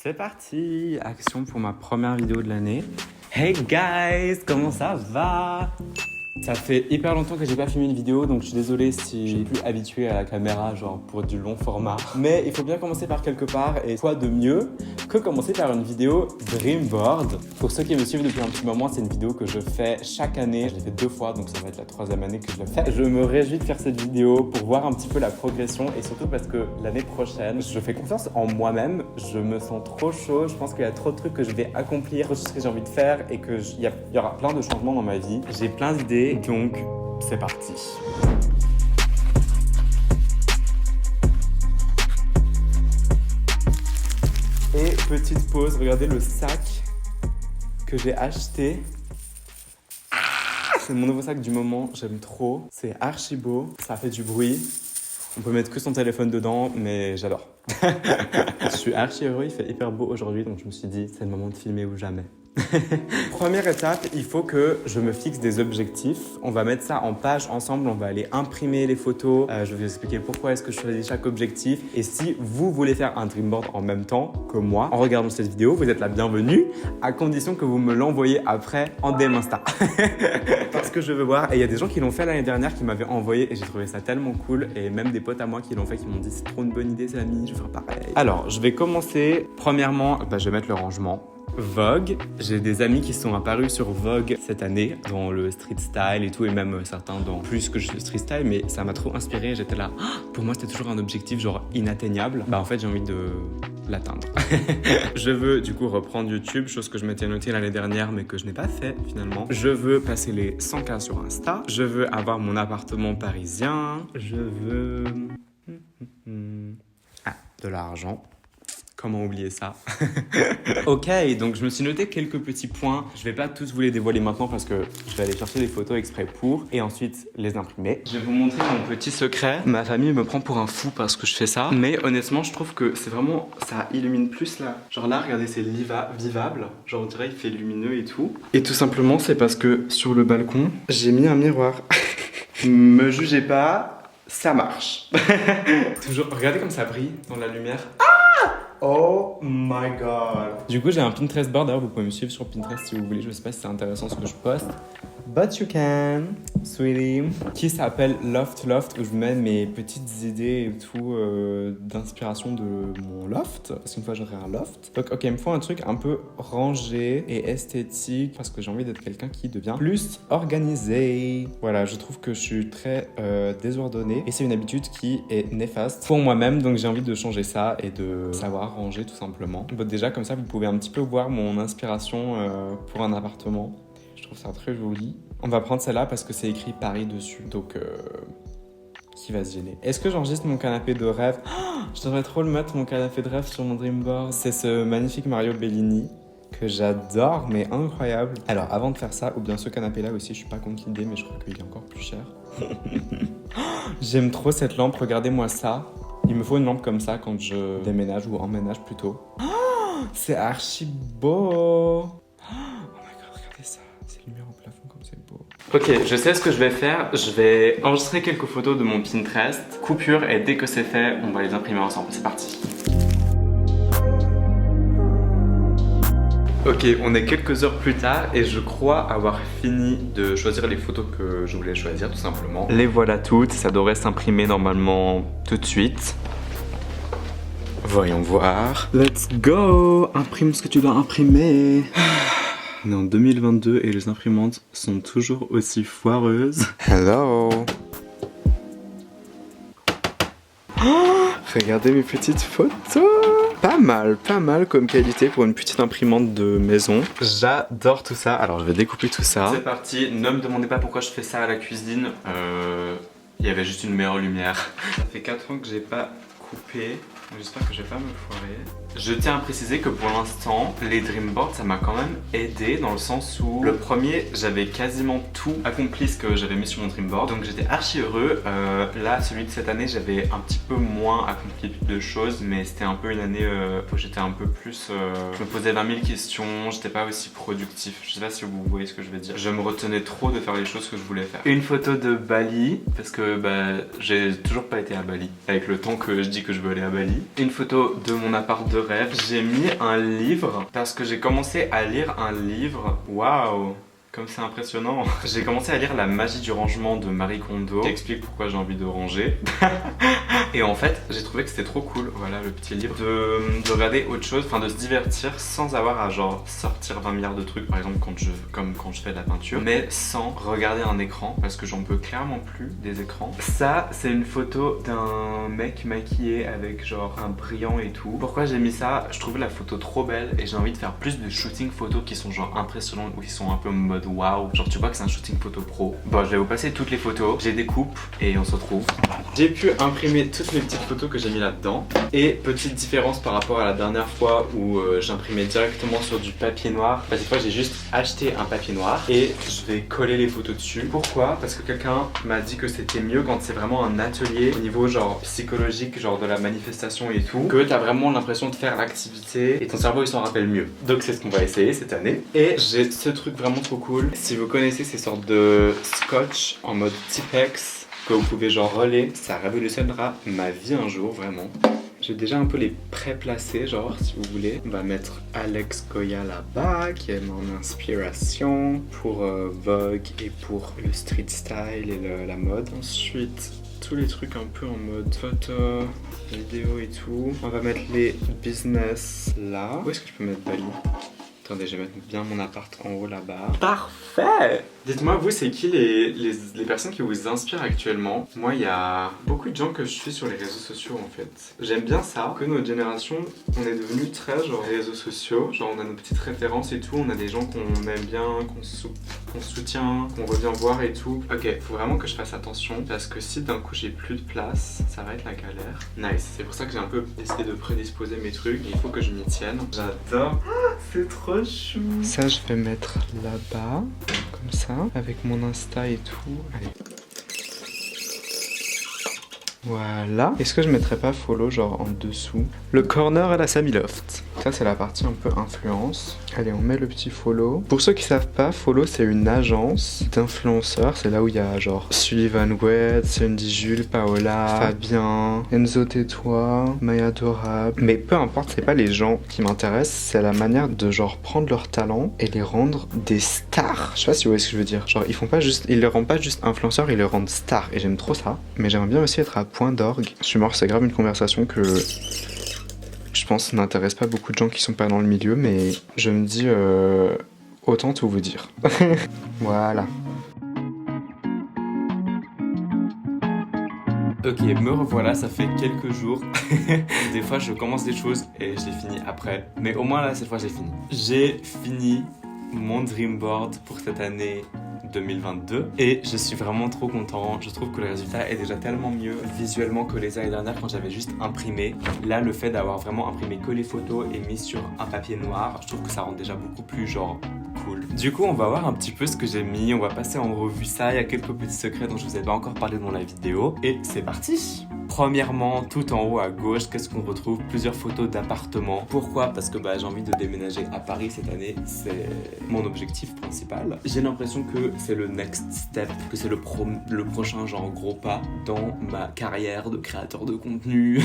C'est parti! Action pour ma première vidéo de l'année. Hey guys! Comment ça va? Ça fait hyper longtemps que j'ai pas filmé une vidéo, donc je suis désolé si je suis plus habitué à la caméra, genre pour du long format. Mais il faut bien commencer par quelque part, et quoi de mieux que commencer par une vidéo Dreamboard. Pour ceux qui me suivent depuis un petit moment, c'est une vidéo que je fais chaque année. Je l'ai fait 2 fois, donc ça va être la 3e année que je le fais. Je me réjouis de faire cette vidéo pour voir un petit peu la progression, et surtout parce que l'année prochaine, je fais confiance en moi-même. Je me sens trop chaud, je pense qu'il y a trop de trucs que je vais accomplir, trop de choses que j'ai envie de faire, et qu'il y aura plein de changements dans ma vie. J'ai plein d'idées. Donc, c'est parti. Et petite pause, regardez le sac que j'ai acheté. C'est mon nouveau sac du moment, j'aime trop. C'est archi beau, ça fait du bruit. On peut mettre que son téléphone dedans, mais j'adore. Je suis archi heureux, il fait hyper beau aujourd'hui, donc je me suis dit, c'est le moment de filmer ou jamais. Première étape, il faut que je me fixe des objectifs. On va mettre ça en page ensemble, on va aller imprimer les photos. Je vais vous expliquer pourquoi est-ce que je choisis chaque objectif. Et si vous voulez faire un Dreamboard en même temps que moi, en regardant cette vidéo, vous êtes la bienvenue, à condition que vous me l'envoyez après en DM Insta. Parce que je veux voir. Et il y a des gens qui l'ont fait l'année dernière qui m'avaient envoyé et j'ai trouvé ça tellement cool. Et même des potes à moi qui l'ont fait qui m'ont dit c'est trop une bonne idée, c'est l'ami, je vais faire pareil. Alors, je vais commencer. Premièrement, je vais mettre le rangement. Vogue, j'ai des amis qui sont apparus sur Vogue cette année dans le street style et tout, et même certains dans plus que le street style, mais ça m'a trop inspiré. J'étais là, pour moi c'était toujours un objectif genre inatteignable. En fait j'ai envie de l'atteindre. Je veux du coup reprendre YouTube, chose que je m'étais notée l'année dernière mais que je n'ai pas fait finalement. Je veux passer les 100K sur Insta. Je veux avoir mon appartement parisien. Je veux de l'argent. Comment oublier ça? Ok, donc je me suis noté quelques petits points. Je vais pas tous vous les dévoiler maintenant parce que je vais aller chercher des photos exprès pour et ensuite les imprimer. Je vais vous montrer mon petit secret. Ma famille me prend pour un fou parce que je fais ça. Mais honnêtement, je trouve que c'est vraiment... ça illumine plus là. Genre là, regardez, c'est vivable. Genre on dirait il fait lumineux et tout. Et tout simplement, c'est parce que sur le balcon, j'ai mis un miroir. Me jugez pas, ça marche. Toujours, regardez comme ça brille dans la lumière. Oh my god. Du coup j'ai un Pinterest board, d'ailleurs vous pouvez me suivre sur Pinterest si vous voulez, je sais pas si c'est intéressant ce que je poste. But you can, sweetie. Qui s'appelle Loft, où je mets mes petites idées et tout d'inspiration de mon loft. Parce qu'une fois j'aurai un loft. Donc ok, il me faut un truc un peu rangé et esthétique parce que j'ai envie d'être quelqu'un qui devient plus organisé. Voilà, je trouve que je suis très désordonné et c'est une habitude qui est néfaste pour moi-même. Donc j'ai envie de changer ça et de savoir ranger tout simplement. Bon, déjà comme ça vous pouvez un petit peu voir mon inspiration pour un appartement. Je trouve ça très joli. On va prendre celle-là parce que c'est écrit Paris dessus. Donc, qui va se gêner? Est-ce que j'enregistre mon canapé de rêve? Je devrais trop le mettre, mon canapé de rêve, sur mon Dreamboard. C'est ce magnifique Mario Bellini que j'adore, mais incroyable. Alors, avant de faire ça, ou bien ce canapé-là aussi, je suis pas contre l'idée, mais je crois qu'il est encore plus cher. J'aime trop cette lampe, regardez-moi ça. Il me faut une lampe comme ça quand je déménage ou emménage plutôt. C'est archi beau! Ok, je sais ce que je vais faire. Je vais enregistrer quelques photos de mon Pinterest, coupure, et dès que c'est fait, on va les imprimer ensemble. C'est parti. Ok, on est quelques heures plus tard et je crois avoir fini de choisir les photos que je voulais choisir tout simplement. Les voilà toutes, ça devrait s'imprimer normalement tout de suite. Voyons voir. Let's go! Imprime ce que tu dois imprimer. On est en 2022 et les imprimantes sont toujours aussi foireuses. Hello! Oh, regardez mes petites photos! Pas mal comme qualité pour une petite imprimante de maison. J'adore tout ça. Alors je vais découper tout ça. C'est parti, ne me demandez pas pourquoi je fais ça à la cuisine. Il y avait juste une meilleure lumière. Ça fait 4 ans que j'ai pas coupé. J'espère que je vais pas me foirer. Je tiens à préciser que pour l'instant, les Dreamboards, ça m'a quand même aidé dans le sens où le premier, j'avais quasiment tout accompli ce que j'avais mis sur mon Dreamboard. Donc j'étais archi heureux. Là, celui de cette année, j'avais un petit peu moins accompli de choses, mais c'était un peu une année où j'étais un peu plus... je me posais 20 000 questions, j'étais pas aussi productif. Je sais pas si vous voyez ce que je veux dire. Je me retenais trop de faire les choses que je voulais faire. Une photo de Bali, parce que j'ai toujours pas été à Bali. Avec le temps que je dit que je veux aller à Bali. Une photo de mon appart de rêve. J'ai mis un livre parce que j'ai commencé à lire un livre. Waouh! Comme c'est impressionnant. J'ai commencé à lire La magie du rangement de Marie Kondo, qui explique pourquoi j'ai envie de ranger. Et en fait, j'ai trouvé que c'était trop cool, voilà le petit livre, de regarder autre chose, enfin de se divertir sans avoir à genre sortir 20 milliards de trucs, par exemple comme quand je fais de la peinture, mais sans regarder un écran, parce que j'en peux clairement plus des écrans. Ça, c'est une photo d'un mec maquillé avec genre un brillant et tout. Pourquoi j'ai mis ça? Je trouvais la photo trop belle et j'ai envie de faire plus de shooting photos qui sont genre impressionnantes ou qui sont un peu en mode waouh, genre tu vois que c'est un shooting photo pro. Bon, je vais vous passer toutes les photos, j'ai des coupes et on se retrouve. J'ai pu imprimer toutes les petites photos que j'ai mis là-dedans. Et petite différence par rapport à la dernière fois où j'imprimais directement sur du papier noir. Bah, cette fois j'ai juste acheté un papier noir et je vais coller les photos dessus. Pourquoi? Parce que quelqu'un m'a dit que c'était mieux quand c'est vraiment un atelier au niveau genre psychologique, genre de la manifestation et tout, que t'as vraiment l'impression de faire l'activité et ton cerveau il s'en rappelle mieux. Donc c'est ce qu'on va essayer cette année. Et j'ai ce truc vraiment trop cool. Si vous connaissez ces sortes de scotch en mode Tipex que vous pouvez genre relayer, ça révolutionnera ma vie un jour vraiment. J'ai déjà un peu les pré-placés, genre si vous voulez. On va mettre Alex Goya là-bas, qui est mon inspiration pour Vogue et pour le street style et la mode. Ensuite, tous les trucs un peu en mode photo, vidéo et tout. On va mettre les business là. Où est-ce que je peux mettre Bali? Attendez, je vais mettre bien mon appart en haut là-bas. Parfait! Dites-moi, vous, c'est qui les personnes qui vous inspirent actuellement? Moi, il y a beaucoup de gens que je suis sur les réseaux sociaux en fait. J'aime bien ça, que notre génération, on est devenu très genre réseaux sociaux. Genre, on a nos petites références et tout, on a des gens qu'on aime bien, qu'on soutient, qu'on revient voir et tout. Ok, faut vraiment que je fasse attention parce que si d'un coup j'ai plus de place, ça va être la galère. Nice, c'est pour ça que j'ai un peu essayé de prédisposer mes trucs. Il faut que je m'y tienne. J'adore. C'est trop chou. Ça, je vais mettre là-bas, comme ça, avec mon Insta et tout. Allez. Voilà. Est-ce que je mettrais pas follow genre en dessous? Le corner à la Samiloft. Ça c'est la partie un peu influence. Allez, on met le petit follow. Pour ceux qui savent pas, follow c'est une agence d'influenceurs. C'est là où il y a genre Sullivan Wed, Cindy Jules, Paola, Fabien, Enzo Tétois, Maya Adorable. Mais peu importe, c'est pas les gens qui m'intéressent, c'est la manière de genre prendre leur talent et les rendre des stars. Je sais pas si vous voyez ce que je veux dire. Genre ils les rendent pas juste influenceurs, ils les rendent stars. Et j'aime trop ça. Mais j'aimerais bien aussi être à point d'orgue. Je suis mort, c'est grave une conversation que je pense n'intéresse pas beaucoup de gens qui sont pas dans le milieu, mais je me dis autant tout vous dire. Voilà. Ok, me revoilà, ça fait quelques jours. Des fois je commence des choses et je les finis après. Mais au moins là, cette fois j'ai fini. J'ai fini mon dream board pour cette année 2022 et je suis vraiment trop content. Je trouve que le résultat est déjà tellement mieux visuellement que les années dernières quand j'avais juste imprimé. Là, le fait d'avoir vraiment imprimé que les photos et mis sur un papier noir, je trouve que ça rend déjà beaucoup plus genre cool. Du coup, on va voir un petit peu ce que j'ai mis, on va passer en revue ça. Il y a quelques petits secrets dont je vous ai pas encore parlé dans la vidéo et c'est parti. Premièrement, tout en haut à gauche, qu'est-ce qu'on retrouve? Plusieurs photos d'appartements. Pourquoi? Parce que j'ai envie de déménager à Paris cette année, c'est mon objectif principal. J'ai l'impression que c'est le next step, que c'est le prochain genre gros pas dans ma carrière de créateur de contenu.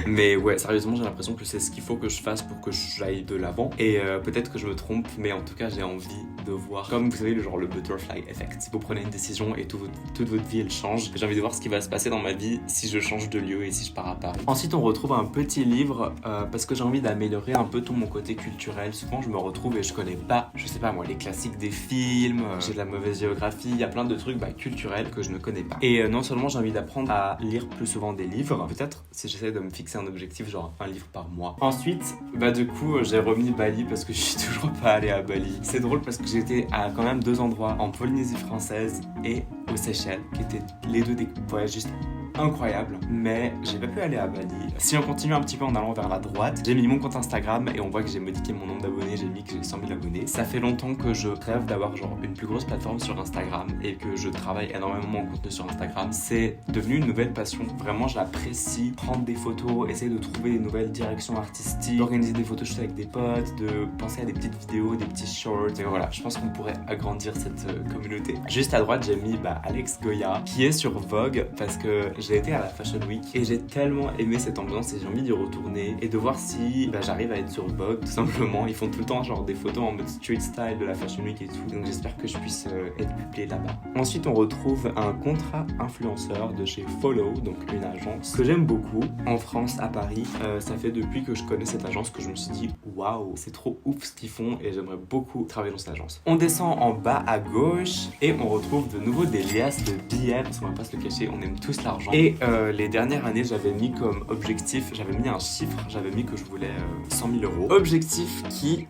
Mais ouais, sérieusement, j'ai l'impression que c'est ce qu'il faut que je fasse pour que j'aille de l'avant. Et peut-être que je me trompe, mais en tout cas, j'ai envie de voir, comme vous savez, le butterfly effect. Si vous prenez une décision et toute votre vie, elle change, j'ai envie de voir ce qui va se passer dans ma vie si je change de lieu et si je pars à Paris. Ensuite, on retrouve un petit livre parce que j'ai envie d'améliorer un peu tout mon côté culturel. Souvent, je me retrouve et je connais pas, je sais pas moi, les classiques des films, j'ai de la mauvaise géographie, il y a plein de trucs culturels que je ne connais pas. Et non seulement j'ai envie d'apprendre à lire plus souvent des livres, peut-être si j'essaie de me fixer un objectif, genre un livre par mois. Ensuite, du coup, j'ai remis Bali parce que je suis toujours pas allée à Bali. C'est drôle parce que j'étais à quand même 2 endroits, en Polynésie française et aux Seychelles, qui étaient les deux des voyages juste incroyable, mais j'ai pas pu aller à Bali. Si on continue un petit peu en allant vers la droite, j'ai mis mon compte Instagram et on voit que j'ai modifié mon nombre d'abonnés, j'ai mis que j'ai 100 000 abonnés. Ça fait longtemps que je rêve d'avoir genre une plus grosse plateforme sur Instagram et que je travaille énormément mon contenu sur Instagram. C'est devenu une nouvelle passion. Vraiment, je l'apprécie. Prendre des photos, essayer de trouver des nouvelles directions artistiques, organiser des photoshoots avec des potes, de penser à des petites vidéos, des petits shorts. Et voilà, je pense qu'on pourrait agrandir cette communauté. Juste à droite, j'ai mis Alex Goya, qui est sur Vogue parce que j'ai été à la Fashion Week et j'ai tellement aimé cette ambiance et j'ai envie d'y retourner et de voir si j'arrive à être sur Vogue tout simplement. Ils font tout le temps genre des photos en mode street style de la Fashion Week et tout, donc j'espère que je puisse être publié là-bas. Ensuite on retrouve un contrat influenceur de chez Follow, donc une agence que j'aime beaucoup en France, à Paris. Ça fait depuis que je connais cette agence que je me suis dit waouh, c'est trop ouf ce qu'ils font et j'aimerais beaucoup travailler dans cette agence. On descend en bas à gauche et on retrouve de nouveau des liasses de billets, parce qu'on va pas se le cacher, on aime tous l'argent. Et les dernières années, j'avais mis comme objectif, j'avais mis un chiffre, j'avais mis que je voulais 100 000 euros. Objectif qui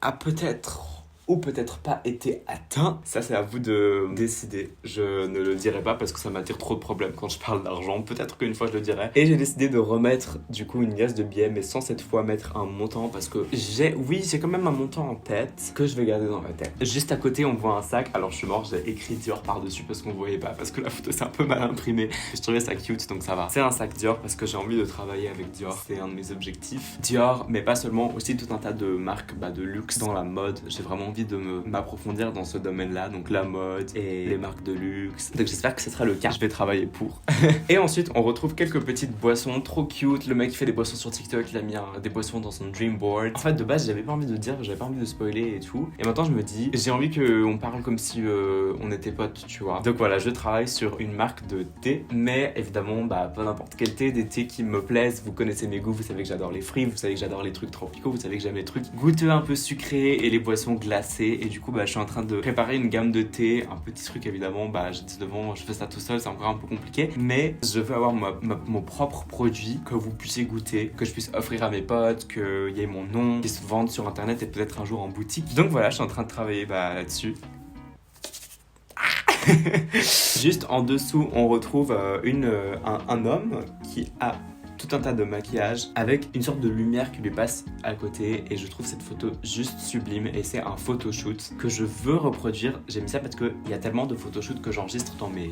a peut-être ou peut-être pas été atteint. Ça, c'est à vous de décider. Je ne le dirai pas parce que ça m'attire trop de problèmes quand je parle d'argent. Peut-être qu'une fois, je le dirai. Et j'ai décidé de remettre, du coup, une liasse de billets, mais sans cette fois mettre un montant parce que j'ai quand même un montant en tête que je vais garder dans ma tête. Juste à côté, on voit un sac. Alors, je suis mort, j'ai écrit Dior par-dessus parce qu'on ne voyait pas, parce que la photo, c'est un peu mal imprimé. Je trouvais ça cute, donc ça va. C'est un sac Dior parce que j'ai envie de travailler avec Dior. C'est un de mes objectifs. Dior, mais pas seulement, aussi tout un tas de marques de luxe dans la mode. J'ai vraiment envie de m'approfondir dans ce domaine-là, donc la mode et les marques de luxe. Donc j'espère que ce sera le cas. Je vais travailler pour. Et ensuite, on retrouve quelques petites boissons trop cute. Le mec qui fait des boissons sur TikTok, il a mis des boissons dans son dream board. En fait, de base, j'avais pas envie de dire, j'avais pas envie de spoiler et tout. Et maintenant, je me dis, j'ai envie qu'on parle comme si on était potes, tu vois. Donc voilà, je travaille sur une marque de thé, mais évidemment, pas n'importe quel thé, des thés qui me plaisent. Vous connaissez mes goûts, vous savez que j'adore les fruits, vous savez que j'adore les trucs tropicaux, vous savez que j'aime les trucs goûteux un peu sucrés et les boissons glacées. Et du coup, je suis en train de préparer une gamme de thé, un petit truc évidemment, j'ai 19 ans, je fais ça tout seul, c'est encore un peu compliqué, mais je veux avoir mon propre produit que vous puissiez goûter, que je puisse offrir à mes potes, qu'il y ait mon nom, qui se vende sur internet et peut-être un jour en boutique. Donc voilà, je suis en train de travailler là-dessus. Juste en dessous, on retrouve un homme qui a tout un tas de maquillage avec une sorte de lumière qui lui passe à côté et je trouve cette photo juste sublime et c'est un photoshoot que je veux reproduire. J'ai mis ça parce qu'il y a tellement de photoshoots que j'enregistre dans mes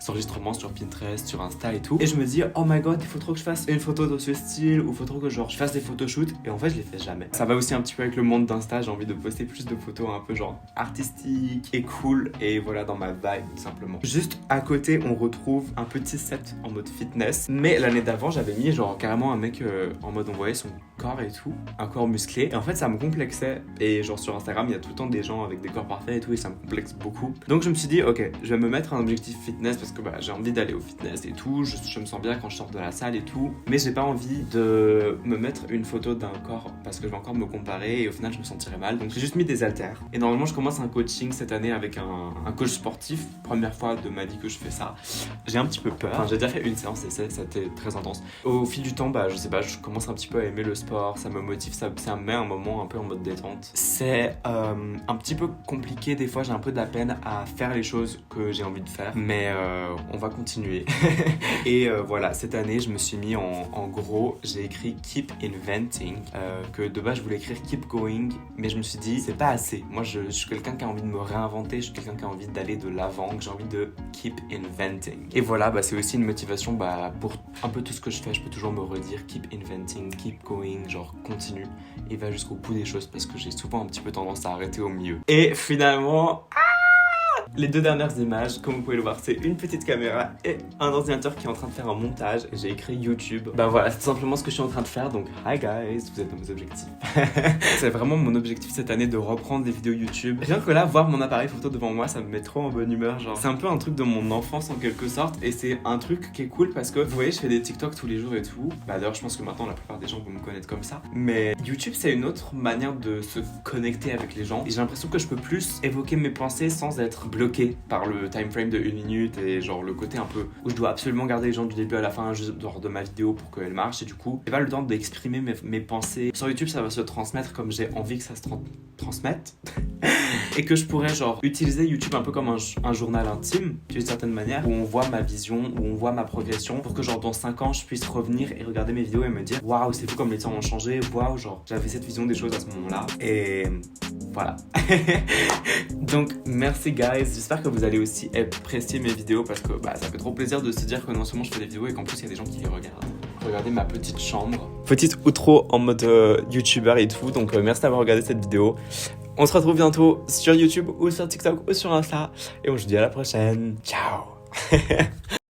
enregistrements sur Pinterest, sur Insta et tout et je me dis oh my god, il faut trop que je fasse une photo de ce style ou il faut trop que je fasse des photoshoots et en fait je les fais jamais. Ça va aussi un petit peu avec le monde d'Insta, j'ai envie de poster plus de photos un peu genre artistiques et cool et voilà dans ma vibe tout simplement. Juste à côté on retrouve un petit set en mode fitness mais l'année d'avant j'avais mis genre carrément un mec en mode on voyait son corps et tout, un corps musclé et en fait ça me complexait et genre sur Instagram il y a tout le temps des gens avec des corps parfaits et tout et ça me complexe beaucoup donc je me suis dit ok je vais me mettre un objectif fitness parce que j'ai envie d'aller au fitness et tout, je me sens bien quand je sors de la salle et tout mais j'ai pas envie de me mettre une photo d'un corps parce que je vais encore me comparer et au final je me sentirais mal donc j'ai juste mis des haltères et normalement je commence un coaching cette année avec un coach sportif, première fois de ma vie que je fais ça, j'ai un petit peu peur, enfin, j'ai déjà fait une séance et c'était très intense. Au fil du temps, je sais pas, je commence un petit peu à aimer le sport, ça me motive, ça me met un moment un peu en mode détente. C'est un petit peu compliqué, des fois j'ai un peu de la peine à faire les choses que j'ai envie de faire, mais on va continuer. Et voilà, cette année je me suis mis en gros, j'ai écrit Keep Inventing, que de base je voulais écrire Keep Going, mais je me suis dit c'est pas assez. Moi je suis quelqu'un qui a envie de me réinventer, je suis quelqu'un qui a envie d'aller de l'avant, que j'ai envie de Keep Inventing. Et voilà, c'est aussi une motivation pour un peu tout ce que je fais, je peux toujours me redire keep inventing, keep going, genre continue et va jusqu'au bout des choses parce que j'ai souvent un petit peu tendance à arrêter au milieu. Et finalement, les deux dernières images, comme vous pouvez le voir, c'est une petite caméra et un ordinateur qui est en train de faire un montage. J'ai écrit YouTube. Voilà, c'est tout simplement ce que je suis en train de faire. Donc, hi guys, vous êtes dans mes objectifs. C'est vraiment mon objectif cette année de reprendre des vidéos YouTube. Rien que là, voir mon appareil photo devant moi, ça me met trop en bonne humeur. Genre, c'est un peu un truc de mon enfance en quelque sorte. Et c'est un truc qui est cool parce que, vous voyez, je fais des TikTok tous les jours et tout. D'ailleurs, je pense que maintenant, la plupart des gens vont me connaître comme ça. Mais YouTube, c'est une autre manière de se connecter avec les gens. Et j'ai l'impression que je peux plus évoquer mes pensées sans être bloqué par le time frame de 1 minute et genre le côté un peu où je dois absolument garder les gens du début à la fin genre de ma vidéo pour qu'elle marche et du coup j'ai pas le temps d'exprimer mes pensées. Sur YouTube ça va se transmettre comme j'ai envie que ça se transmette et que je pourrais genre utiliser YouTube un peu comme un journal intime d'une certaine manière où on voit ma vision, où on voit ma progression pour que genre dans 5 ans je puisse revenir et regarder mes vidéos et me dire waouh c'est fou comme les temps ont changé, waouh genre j'avais cette vision des choses à ce moment là et voilà. Donc merci guys, j'espère que vous allez aussi apprécier mes vidéos parce que ça fait trop plaisir de se dire que non seulement je fais des vidéos et qu'en plus il y a des gens qui les regardent. Regardez ma petite chambre, petite outro en mode youtubeur et tout, donc merci d'avoir regardé cette vidéo. On se retrouve bientôt sur YouTube ou sur TikTok ou sur Insta et on se dit à la prochaine, ciao.